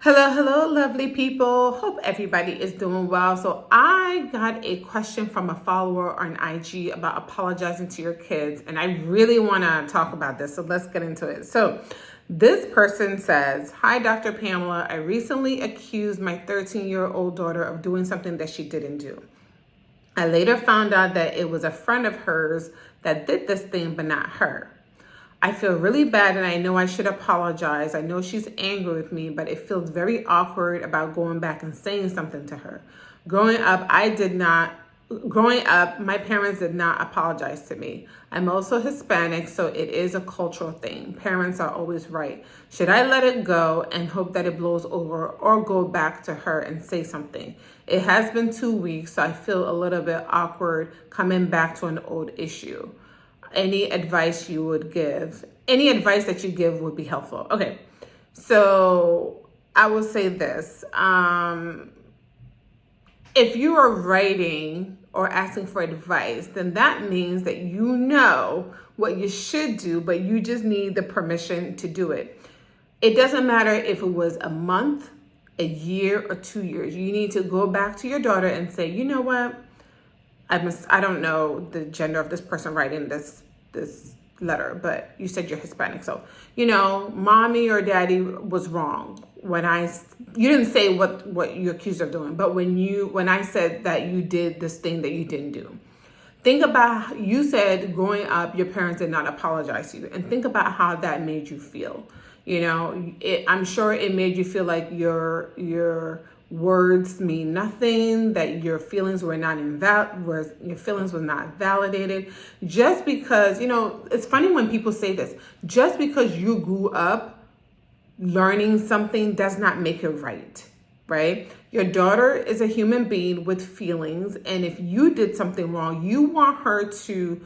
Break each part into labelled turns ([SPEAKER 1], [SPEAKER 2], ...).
[SPEAKER 1] Hello, lovely people. Hope everybody is doing well. So I got a question from a follower on IG about apologizing to your kids, and I really want to talk about this. So let's get into it. So this person says, "Hi, Dr. Pamela. I recently accused my 13-year-old daughter of doing something that she didn't do. I later found out that it was a friend of hers that did this thing, but not her. I feel really bad and I know I should apologize. I know she's angry with me, but it feels very awkward about going back and saying something to her. Growing up, my parents did not apologize to me. I'm also Hispanic, so it is a cultural thing. Parents are always right. Should I let it go and hope that it blows over or go back to her and say something? It has been 2 weeks, so I feel a little bit awkward coming back to an old issue. Any advice that you give would be helpful." Okay, so I will say this. If you are writing or asking for advice, then that means that you know what you should do, but you just need the permission to do it. It doesn't matter if it was a month, a year, or 2 years. You need to go back to your daughter and say, "You know what? I don't know the gender of this person writing this letter, but you said you're Hispanic. So, mommy or daddy was wrong you didn't say what you accused of doing, but when I said that you did this thing that you didn't do. Think about, you said growing up, your parents did not apologize to you, and think about how that made you feel. I'm sure it made you feel like your words mean nothing, that your feelings were not validated. Just because, it's funny when people say this, just because you grew up learning something does not make it right? Your daughter is a human being with feelings, and if you did something wrong, you want to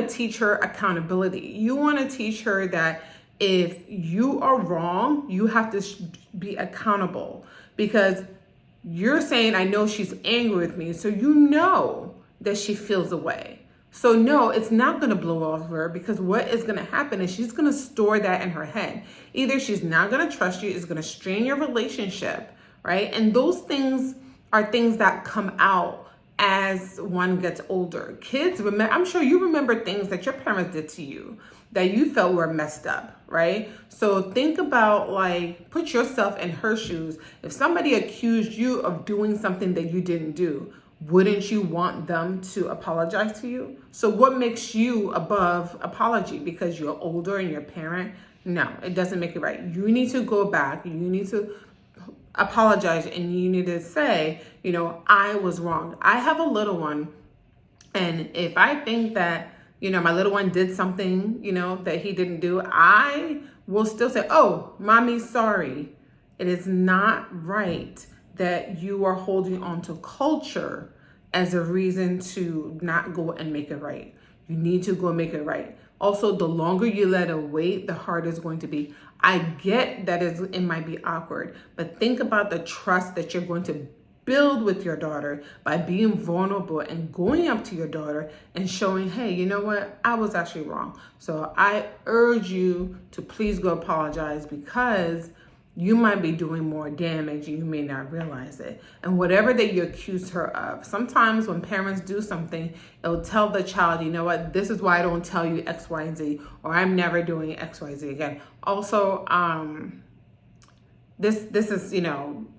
[SPEAKER 1] teach her accountability. You want to teach her that if you are wrong, you have to be accountable, because you're saying, "I know she's angry with me," so you know that she feels away. So no, it's not going to blow off her, because what is going to happen is she's going to store that in her head. Either she's not going to trust you, it's going to strain your relationship, right? And those things are things that come out as one gets older. Kids, I'm sure you remember things that your parents did to you that you felt were messed up, right? So think about, put yourself in her shoes. If somebody accused you of doing something that you didn't do, wouldn't you want them to apologize to you? So what makes you above apology? Because you're older and you're a parent? No, it doesn't make it right. You need to go back. You need to apologize, and you need to say, "I was wrong. I have a little one, and if I think that, my little one did something, that he didn't do, I will still say, 'Oh, mommy's sorry.' It is not right that you are holding on to culture as a reason to not go and make it right. You need to go make it right. Also, the longer you let it wait, the harder it's going to be. I get that it might be awkward, but think about the trust that you're going to build with your daughter by being vulnerable and going up to your daughter and showing, 'Hey, you know what? I was actually wrong. So I urge you to please go apologize, because you might be doing more damage and you may not realize it.'" And whatever that you accuse her of, sometimes when parents do something, it'll tell the child, "You know what? This is why I don't tell you X, Y, and Z, or I'm never doing X, Y, Z again." Also, this is,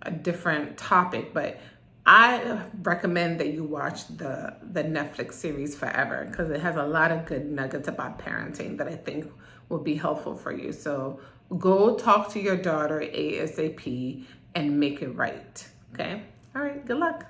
[SPEAKER 1] a different topic, but I recommend that you watch the Netflix series Forever, because it has a lot of good nuggets about parenting that I think will be helpful for you. So go talk to your daughter ASAP and make it right. Okay? All right. Good luck.